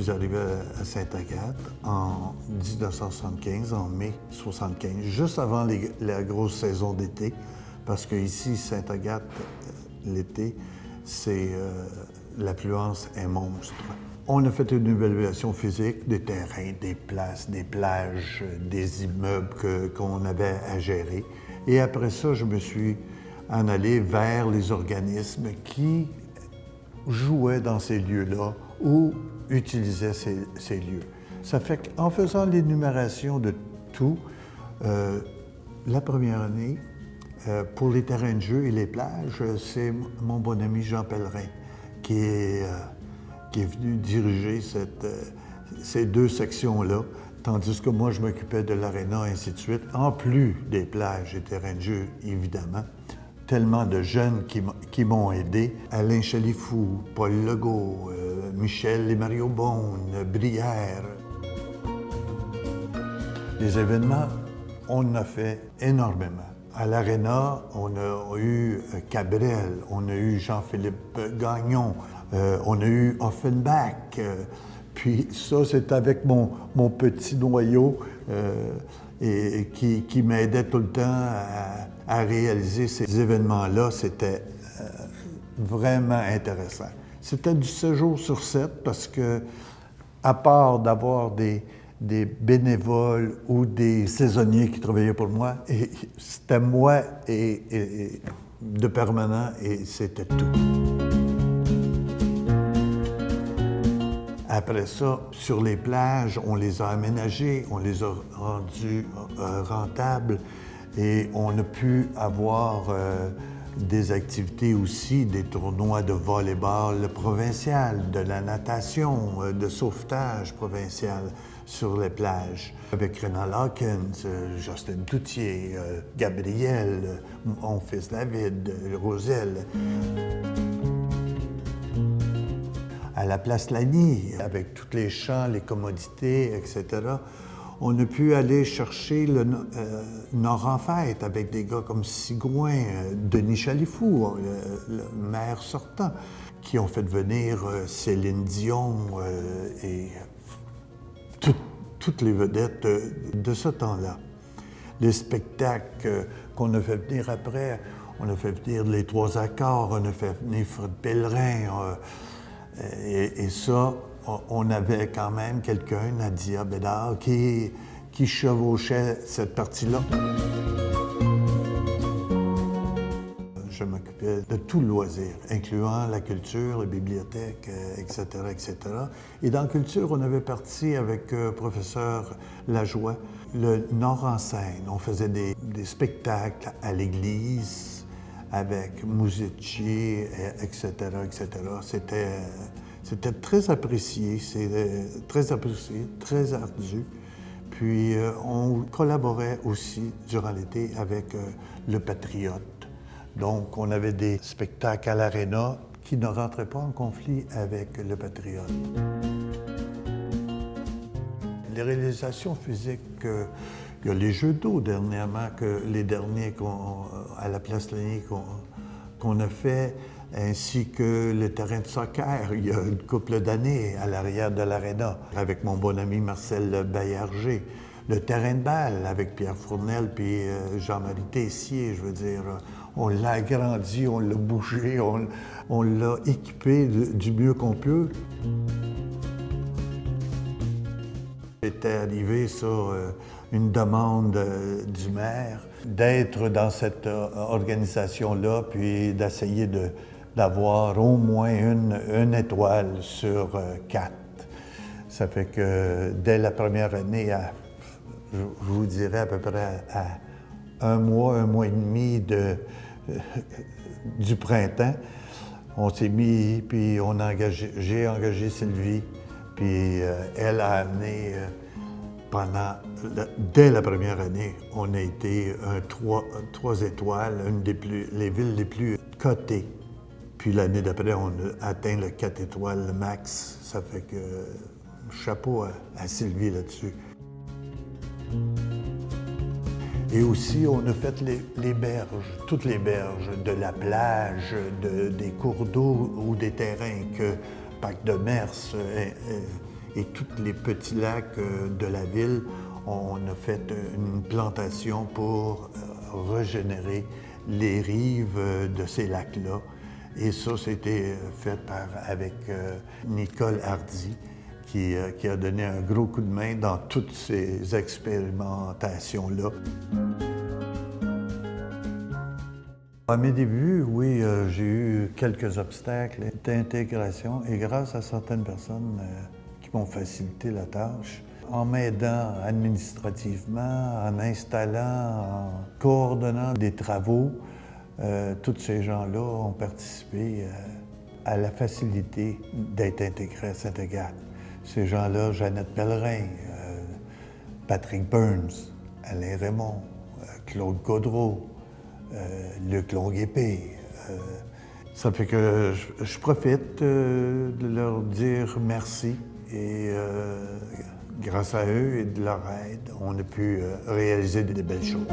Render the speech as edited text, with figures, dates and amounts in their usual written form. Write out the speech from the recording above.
suis arrivé à Sainte-Agathe en 1975, en mai 75, juste avant la grosse saison d'été, parce qu'ici, Sainte-Agathe, l'été, l'affluence est monstre. On a fait une évaluation physique des terrains, des places, des plages, des immeubles qu'on avait à gérer. Et après ça, je me suis en allé vers les organismes qui jouaient dans ces lieux-là ou utilisaient ces lieux. Ça fait qu'en faisant l'énumération de tout, la première année, pour les terrains de jeu et les plages, c'est mon bon ami Jean Pellerin qui est venu diriger ces deux sections-là, tandis que moi, je m'occupais de l'aréna, et ainsi de suite, en plus des plages et terrains de jeu, évidemment. Tellement de jeunes qui m'ont aidé. Alain Chalifou, Paul Legault, Michel et Mario Beaune, Brière. Les événements, on en a fait énormément. À l'Aréna, on a eu Cabrel, on a eu Jean-Philippe Gagnon, on a eu Offenbach. Puis ça, c'est avec mon petit noyau et qui m'aidait tout le temps à réaliser ces événements-là. C'était vraiment intéressant. C'était du 7 jours sur 7 parce que, à part d'avoir des bénévoles ou des saisonniers qui travaillaient pour moi, et c'était moi et de permanent, et c'était tout. Après ça, sur les plages, on les a aménagées, on les a rendues rentables et on a pu avoir des activités aussi, des tournois de volley-ball provincial, de la natation, de sauvetage provincial sur les plages. Avec Renal Hawkins, Justin Cloutier, Gabriel, mon fils David, Roselle. À la place Lagny, avec tous les champs, les commodités, etc., on a pu aller chercher le Nord en fête avec des gars comme Sigouin, Denis Chalifou, le maire sortant, qui ont fait venir Céline Dion et toutes les vedettes de ce temps-là. Les spectacles qu'on a fait venir après, on a fait venir les Trois Accords, on a fait venir Fred Pellerin, et ça, on avait quand même quelqu'un, Nadia Bédard, qui chevauchait cette partie-là. Je m'occupais de tout le loisir, incluant la culture, les bibliothèques, etc., etc. Et dans la culture, on avait parti avec professeur Lajoie, le Nord en scène. On faisait des spectacles à l'église, avec Musici, etc., etc. C'était très apprécié, très ardu. Puis on collaborait aussi durant l'été avec le Patriote. Donc on avait des spectacles à l'Aréna qui ne rentraient pas en conflit avec le Patriote. Les réalisations physiques, il y a les jeux d'eau dernièrement, les derniers à la place Lagny qu'on a fait, ainsi que le terrain de soccer il y a une couple d'années à l'arrière de l'Aréna, avec mon bon ami Marcel Baillarger. Le terrain de balle avec Pierre Fournel puis Jean-Marie Tessier, je veux dire. On l'a agrandi, on l'a bougé, on l'a équipé du mieux qu'on peut. Était arrivé sur une demande du maire d'être dans cette organisation-là, puis d'essayer d'avoir au moins une étoile sur 4. Ça fait que dès la première année, je vous dirais à peu près à un mois et demi du printemps, on s'est mis, puis j'ai engagé Sylvie, puis elle a amené, dès la première année, on a été 3 étoiles, les villes les plus cotées. Puis l'année d'après, on a atteint le 4 étoiles le max. Ça fait que chapeau à Sylvie là-dessus. Et aussi, on a fait les berges, toutes les berges, de la plage, des cours d'eau ou des terrains que Pac de Mers et tous les petits lacs de la ville, on a fait une plantation pour régénérer les rives de ces lacs-là. Et ça, c'était fait avec Nicole Hardy, qui a donné un gros coup de main dans toutes ces expérimentations-là. À mes débuts, oui, j'ai eu quelques obstacles d'intégration et grâce à certaines personnes qui m'ont facilité la tâche, en m'aidant administrativement, en installant, en coordonnant des travaux, tous ces gens-là ont participé à la facilité d'être intégré à Sainte-Agathe. Ces gens-là, Jeannette Pellerin, Patrick Burns, Alain Raymond, Claude Gaudreau, Luc Longuépée. Ça fait que je profite de leur dire merci et grâce à eux et de leur aide, on a pu réaliser des belles choses.